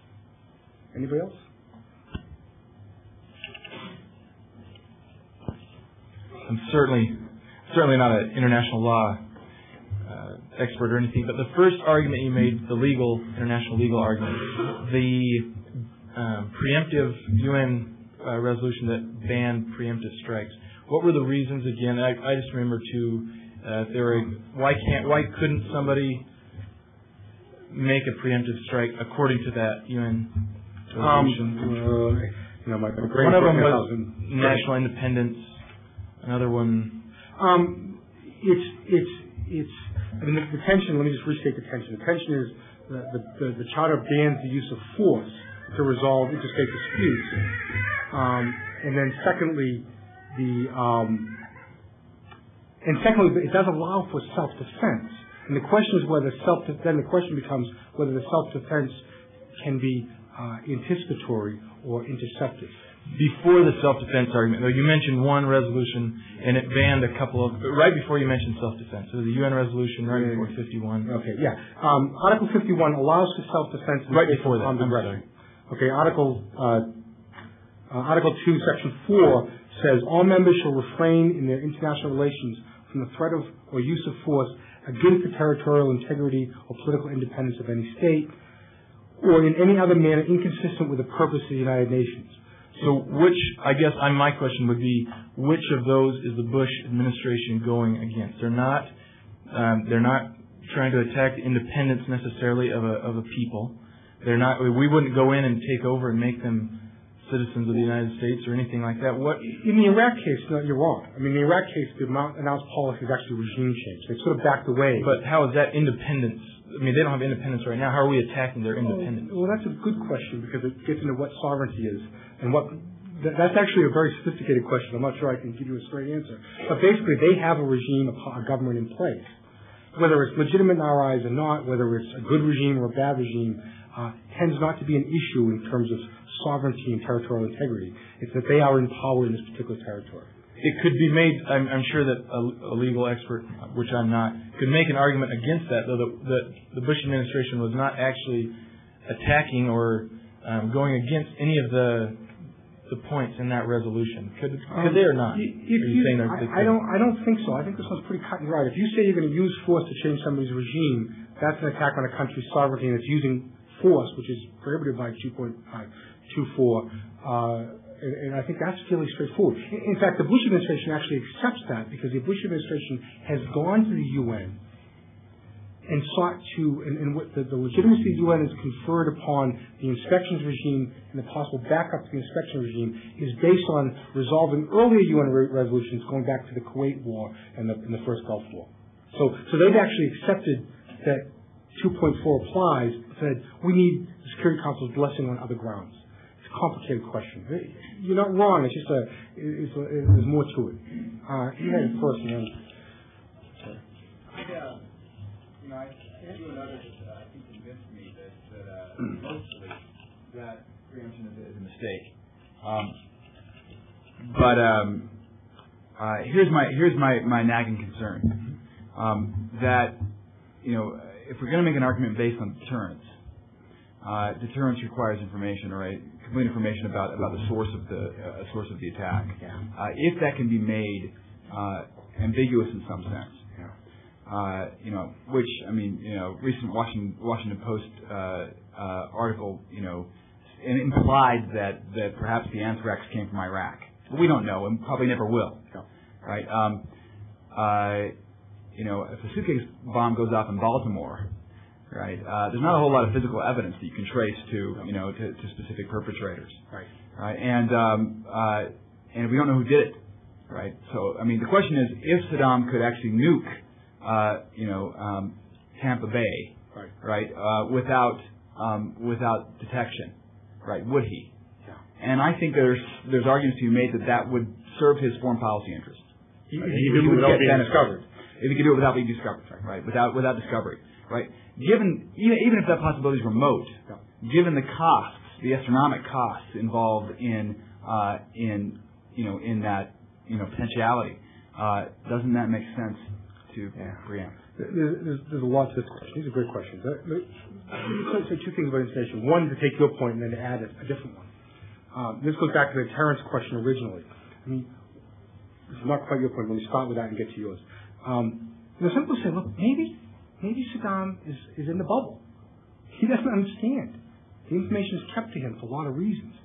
Anybody else? I'm certainly not an international law expert or anything, but the first argument you made, the international legal argument, the preemptive UN resolution that banned preemptive strikes. What were the reasons again? I just remember why couldn't somebody make a preemptive strike according to that UN resolution? One of them was national independence. Another one. The tension. Let me just restate the tension. The tension is the charter bans the use of force to resolve interstate disputes, and then secondly, it does allow for self-defense. And the question is whether the question becomes whether the self-defense can be anticipatory or interceptive. Before the self-defense argument, though, you mentioned one resolution, and it banned a couple of, right before you mentioned self-defense. So the UN resolution right before 51. Okay, yeah. Article 51 allows for self-defense. Right before that. I'm sorry. Okay, Article 2, Section 4 says, all members shall refrain in their international relations from the threat of or use of force against the territorial integrity or political independence of any state, or in any other manner inconsistent with the purpose of the United Nations. So my question would be, which of those is the Bush administration going against? They're not trying to attack the independence necessarily of a people. They're not. We wouldn't go in and take over and make them citizens of the United States or anything like that. What in the Iraq case? No, you're wrong. I mean, in the Iraq case, the announced policy is actually regime change. They sort of backed away. But how is that independence? I mean, they don't have independence right now. How are we attacking their independence? Well, that's a good question because it gets into what sovereignty is and what. That's actually a very sophisticated question. I'm not sure I can give you a straight answer. But basically, they have a regime, a government in place. Whether it's legitimate in our eyes or not, whether it's a good regime or a bad regime, tends not to be an issue in terms of sovereignty and territorial integrity. It's that they are in power in this particular territory. It could be made, I'm sure that a legal expert, which I'm not, could make an argument against that, though the Bush administration was not actually attacking or going against any of the points in that resolution. Could they or not? I don't think so. I think this one's pretty cut and dried. If you say you're going to use force to change somebody's regime, that's an attack on a country's sovereignty, and it's using force, which is prohibited by 2.24. And I think that's fairly straightforward. In fact, the Bush administration actually accepts that because the Bush administration has gone to the UN and sought to, and what the legitimacy of the UN is conferred upon the inspections regime and the possible backup to the inspection regime is based on resolving earlier UN resolutions going back to the Kuwait War and the first Gulf War. So they've actually accepted that 2.4 applies, said we need the Security Council's blessing on other grounds. It's a complicated question. You're not wrong. It's just there's more to it. You had it first, man. I think you and others, I think, convinced me that mostly that preemption is a mistake. But here's my nagging concern that if we're going to make an argument based on deterrence, deterrence requires information, right? Complete information about the source of the attack. Yeah. If that can be made ambiguous in some sense. Which recent Washington Post article, implied that perhaps the anthrax came from Iraq. But we don't know, and probably never will. No. Right? If a suitcase bomb goes off in Baltimore, right? There's not a whole lot of physical evidence that you can trace to specific perpetrators. Right. Right. And we don't know who did it. Right. So the question is, if Saddam could actually nuke Tampa Bay, right, without detection, right? Would he? Yeah. And I think there's arguments to be made that would serve his foreign policy interest. He would without being discovered. If he could do it without being discovered, right? Without discovery, right? Even if that possibility is remote, given the costs, the astronomical costs involved in that potentiality, doesn't that make sense to preempt? There's a lot to this question. These are great questions. Let me say two things about information. One, to take your point, and then to add a different one. This goes back to the deterrence question originally. This is not quite your point. Let me start with that and get to yours. Some people say, look, maybe Saddam is in the bubble. He doesn't understand. The information is kept to him for a lot of reasons.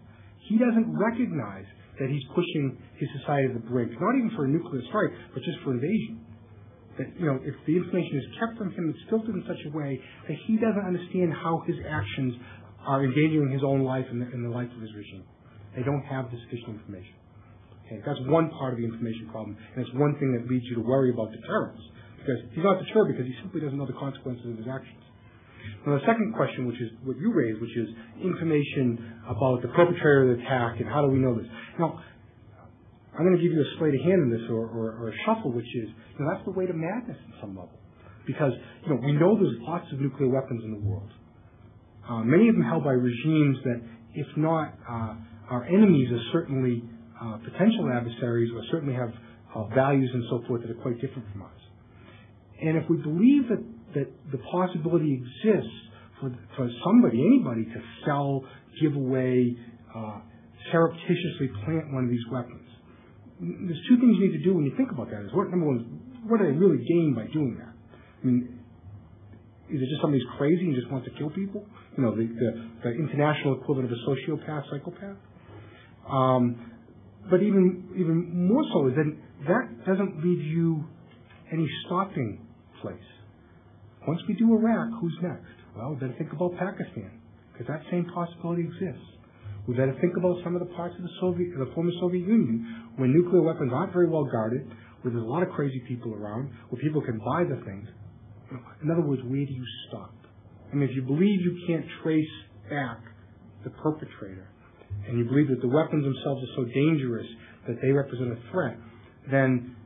He doesn't recognize that he's pushing his society to the brink, not even for a nuclear strike, but just for invasion. That, if the information is kept from him, it's filtered in such a way that he doesn't understand how his actions are endangering his own life and the life of his regime. They don't have the sufficient information. Okay, that's one part of the information problem, and it's one thing that leads you to worry about deterrence, because he's not deterred because he simply doesn't know the consequences of his actions. Now, the second question, which is what you raised, which is information about the perpetrator of the attack and how do we know this? Now, I'm going to give you a sleight of hand in this or a shuffle, which is, that's the way to madness in some level. Because, we know there's lots of nuclear weapons in the world. Many of them held by regimes that, if not our enemies, are certainly potential adversaries or certainly have values and so forth that are quite different from us. And if we believe that the possibility exists for anybody to sell, give away, surreptitiously plant one of these weapons, there's two things you need to do when you think about that. Number one, what do they really gain by doing that? Is it just somebody's crazy and just wants to kill people? The international equivalent of a sociopath, psychopath? But even more so is that doesn't leave you any stopping place. Once we do Iraq, who's next? Well, then think about Pakistan, because that same possibility exists. We've got to think about some of the parts of the former Soviet Union, where nuclear weapons aren't very well guarded, where there's a lot of crazy people around, where people can buy the things. In other words, where do you stop? I mean, if you believe you can't trace back the perpetrator, and you believe that the weapons themselves are so dangerous that they represent a threat, then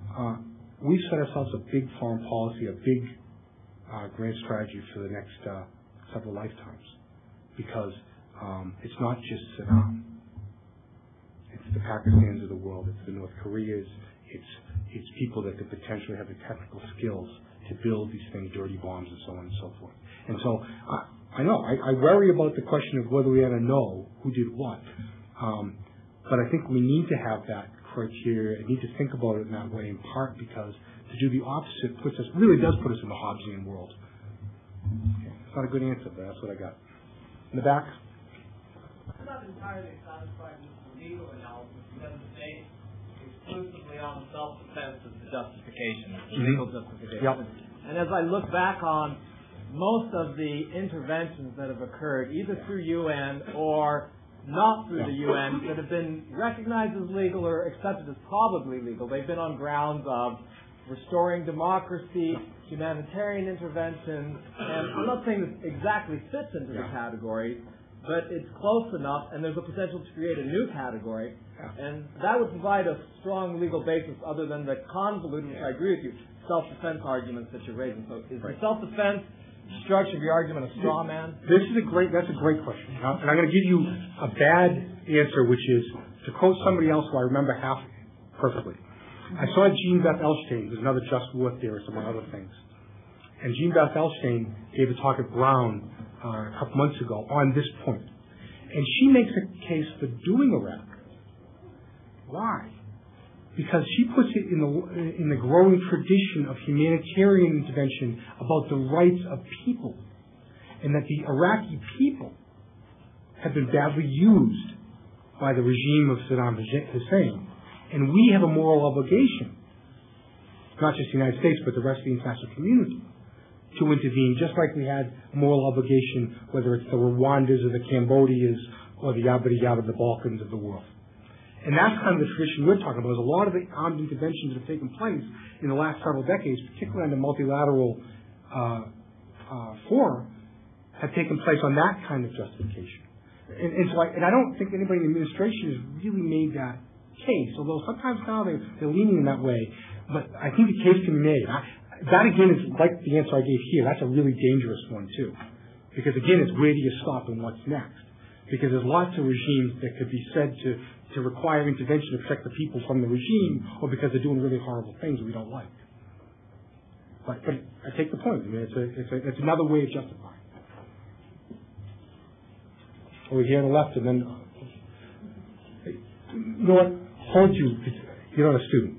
we've set ourselves a big foreign policy, a big grand strategy for the next several lifetimes. Because it's not just Saddam. It's the Pakistans of the world. It's the North Koreas. It's people that could potentially have the technical skills to build these things, dirty bombs and so on and so forth. And so I know I worry about the question of whether we ought to know who did what. But I think we need to have that criteria and need to think about it in that way, in part because to do the opposite really does put us in the Hobbesian world. Okay. It's not a good answer, but that's what I got. In the back? I'm not entirely satisfied with the legal analysis because it's based exclusively on self-defense as the justification, the legal justification. Yep. And as I look back on most of the interventions that have occurred, either through UN or not through the UN, that have been recognized as legal or accepted as probably legal, they've been on grounds of restoring democracy, humanitarian intervention, and I'm not saying this exactly fits into the category, but it's close enough, and there's a potential to create a new category, and that would provide a strong legal basis other than the convoluted, which I agree with you, self-defense arguments that you're raising. So is the self-defense structure of your argument a straw man? That's a great question. And I'm going to give you a bad answer, which is, to quote somebody else who I remember half perfectly, I saw Jean Beth Elstein, who's another just war theorist, among other things. And Jean Beth Elstein gave a talk at Brown a couple months ago on this point. And she makes a case for doing Iraq. Why? Because she puts it in the growing tradition of humanitarian intervention about the rights of people, and that the Iraqi people have been badly used by the regime of Saddam Hussein. And we have a moral obligation, not just the United States, but the rest of the international community, to intervene, just like we had a moral obligation, whether it's the Rwandas or the Cambodias or the yabba-yabba, the Balkans of the world. And that's kind of the tradition we're talking about. There's a lot of the armed interventions that have taken place in the last several decades, particularly on the multilateral forum, have taken place on that kind of justification. And so I don't think anybody in the administration has really made that case, although sometimes now they're leaning in that way. But I think the case can be made. That, again, is like the answer I gave here. That's a really dangerous one, too. Because, again, it's where do you stop and what's next? Because there's lots of regimes that could be said to require intervention to protect the people from the regime, or because they're doing really horrible things we don't like. But I take the point. I mean, it's another way of justifying. Over here on the left, and then... You know what? Hold you. You're not a student.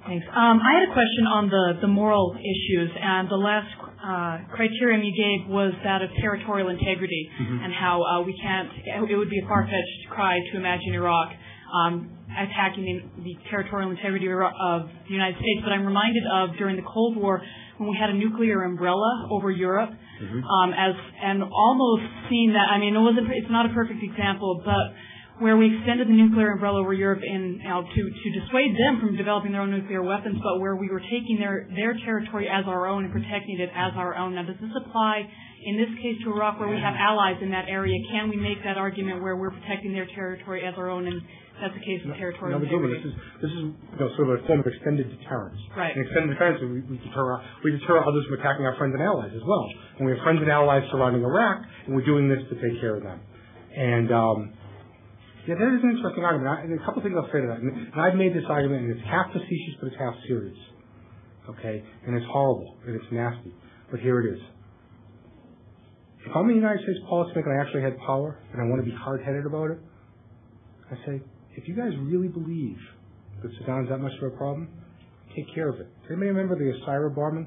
Thanks. I had a question on the moral issues, and the last criterion you gave was that of territorial integrity, and how it would be a far-fetched cry to imagine Iraq attacking the territorial integrity of the United States. But I'm reminded of during the Cold War when we had a nuclear umbrella over Europe, and almost seeing that. I mean, it's not a perfect example, but where we extended the nuclear umbrella over Europe to dissuade them from developing their own nuclear weapons, but where we were taking their territory as our own and protecting it as our own. Now, does this apply in this case to Iraq, where we have allies in that area? Can we make that argument where we're protecting their territory as our own, and that's the case with territorial integrity? This is sort of a form of extended deterrence. Right. And extended deterrence, we deter others from attacking our friends and allies as well. And we have friends and allies surrounding Iraq, and we're doing this to take care of them. And yeah, that is an interesting argument. And a couple of things I'll say to that. And I've made this argument, and it's half facetious, but it's half serious. Okay? And it's horrible, and it's nasty. But here it is. If I'm a United States policymaker and I actually had power, and I want to be hard-headed about it, I say, if you guys really believe that Saddam's that much of a problem, take care of it. Does anybody remember the Asira bombing?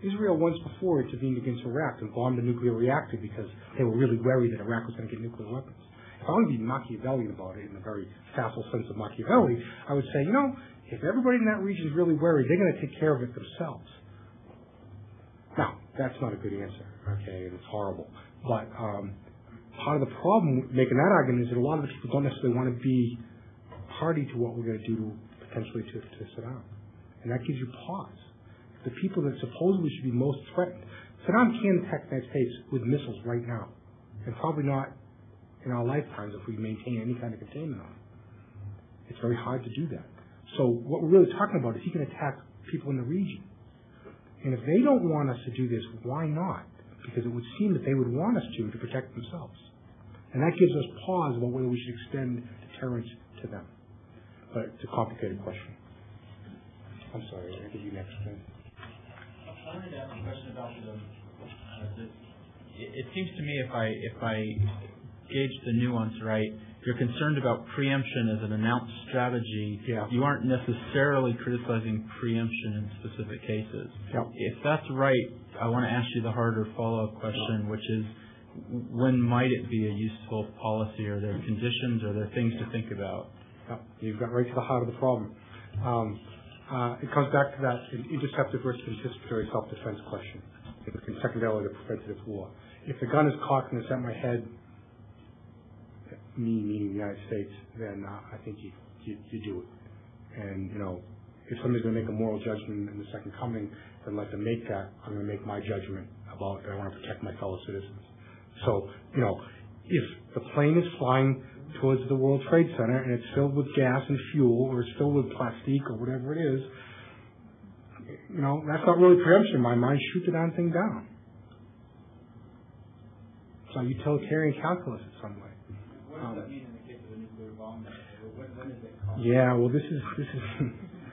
Israel once before intervened against Iraq and bombed a nuclear reactor because they were really worried that Iraq was going to get nuclear weapons. If I want to be Machiavellian about it, in a very facile sense of Machiavelli, I would say, if everybody in that region is really worried, they're going to take care of it themselves. Now, That's not a good answer, okay, and it's horrible. But part of the problem with making that argument is that a lot of the people don't necessarily want to be party to what we're going to do potentially to Saddam. And that gives you pause. The people that supposedly should be most threatened. Saddam can attack the United States with missiles right now, and probably not in our lifetimes if we maintain any kind of containment on it. It's very hard to do that. So what we're really talking about is he can attack people in the region. And if they don't want us to do this, why not? Because it would seem that they would want us to protect themselves. And that gives us pause about whether we should extend deterrence to them. But it's a complicated question. I'm sorry, I'll give you next thing. I wanted to ask a question about it seems to me if I gauge the nuance right, you're concerned about preemption as an announced strategy. Yeah. You aren't necessarily criticizing preemption in specific cases. Yeah. If that's right, I want to ask you the harder follow-up question, which is, when might it be a useful policy? Are there conditions? Are there things to think about? Yeah. You've got right to the heart of the problem. It comes back to that interceptive versus anticipatory self-defense question, and secondarily the preventative war. If the gun is cocked and it's at my head, me meaning the United States, then I think you do it. And, if somebody's going to make a moral judgment in the second coming, then let them make that. I'm going to make my judgment about that I want to protect my fellow citizens. So, if the plane is flying towards the World Trade Center and it's filled with gas and fuel, or it's filled with plastique or whatever it is, that's not really preemption in my mind. Shoot the darn thing down. It's a utilitarian calculus in some way. What does that mean in the case of a nuclear bomb? When is it called? Yeah, well, this is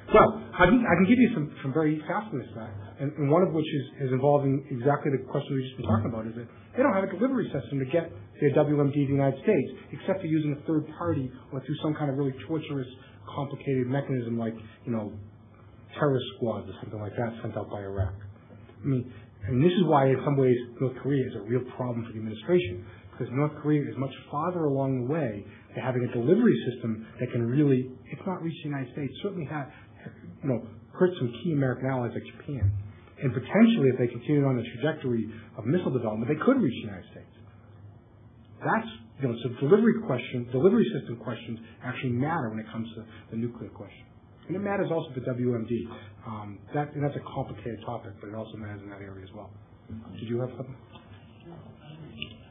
well, I can give you some very fascinating facts, and one of which is involving exactly the question we've just been talking about, is that they don't have a delivery system to get their WMD to the United States, except for using a third party or through some kind of really torturous, complicated mechanism like, terrorist squads or something like that sent out by Iraq. And this is why, in some ways, North Korea is a real problem for the administration, because North Korea is much farther along the way to having a delivery system that can really, if not reach the United States, certainly hurt some key American allies like Japan. And potentially, if they continued on the trajectory of missile development, they could reach the United States. That's, so delivery system questions actually matter when it comes to the nuclear question. And it matters also for WMD. That's a complicated topic, but it also matters in that area as well. Did you have something?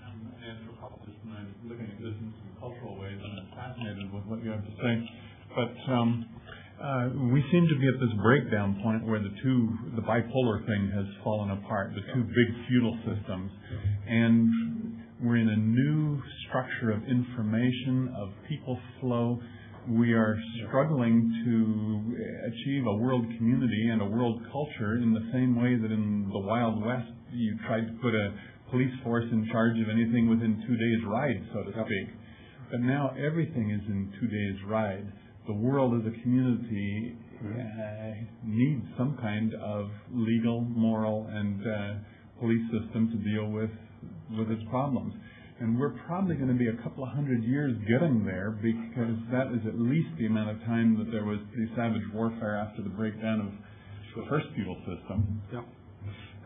I'm an anthropologist, and I'm looking at this in some cultural ways, and I'm fascinated with what you have to say. But we seem to be at this breakdown point where the bipolar thing has fallen apart, the two big feudal systems. And we're in a new structure of information, of people flow. We are struggling to achieve a world community and a world culture in the same way that in the Wild West you tried to put a police force in charge of anything within 2 days' ride, so to speak. But now everything is in 2 days' ride. The world as a community needs some kind of legal, moral, and police system to deal with its problems. And we're probably going to be a couple of 100 years getting there, because that is at least the amount of time that there was the savage warfare after the breakdown of the first feudal system. Yeah.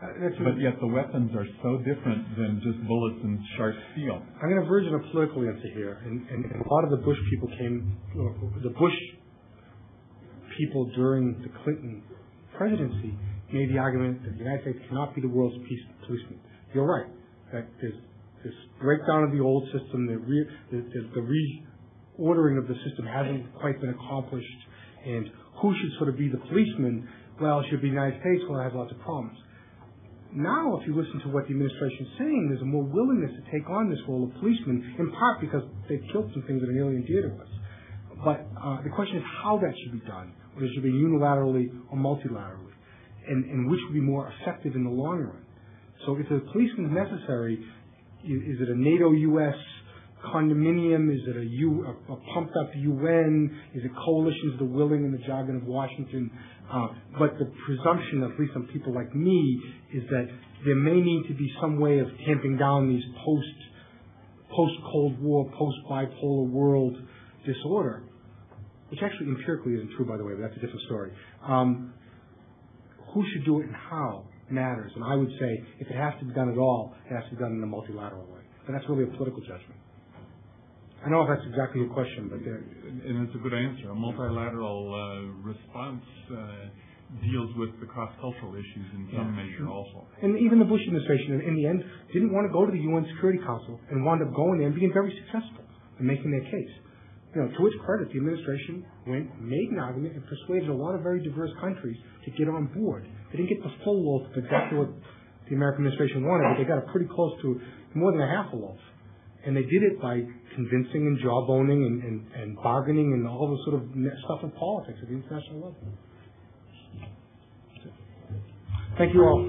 But yet the weapons are so different than just bullets and sharp steel. I'm going to verge on a political answer here. And a lot of the Bush people the Bush people during the Clinton presidency made the argument that the United States cannot be the world's policeman. You're right. That there's this breakdown of the old system, the reordering of the system hasn't quite been accomplished. And who should sort of be the policeman? Well, it should be the United States. Well, it has lots of problems. Now, if you listen to what the administration is saying, there's a more willingness to take on this role of policeman, in part because they've killed some things that are nearly and dear to us. But the question is how that should be done, whether it should be unilaterally or multilaterally, and which would be more effective in the long run. So if a policeman is necessary, is it a NATO-U.S. condominium? Is it a pumped-up UN? Is it coalitions of the willing in the jargon of Washington? But the presumption, at least on people like me, is that there may need to be some way of tamping down these post-Cold War, post-bipolar world disorder, which actually empirically isn't true, by the way, but that's a different story. Who should do it and how? matters. And I would say if it has to be done at all, it has to be done in a multilateral way. But that's really a political judgment. I don't know if that's exactly your question, but and it's a good answer. A multilateral response deals with the cross-cultural issues in some measure also. And even the Bush administration, in the end, didn't want to go to the UN Security Council and wound up going there and being very successful in making their case. To its credit, the administration went, made an argument, and persuaded a lot of very diverse countries to get on board. They didn't get the full loaf of exactly what the American administration wanted, but they got it pretty close to more than a half a loaf. And they did it by convincing and jawboning and bargaining and all the sort of stuff in politics at the international level. Thank you all.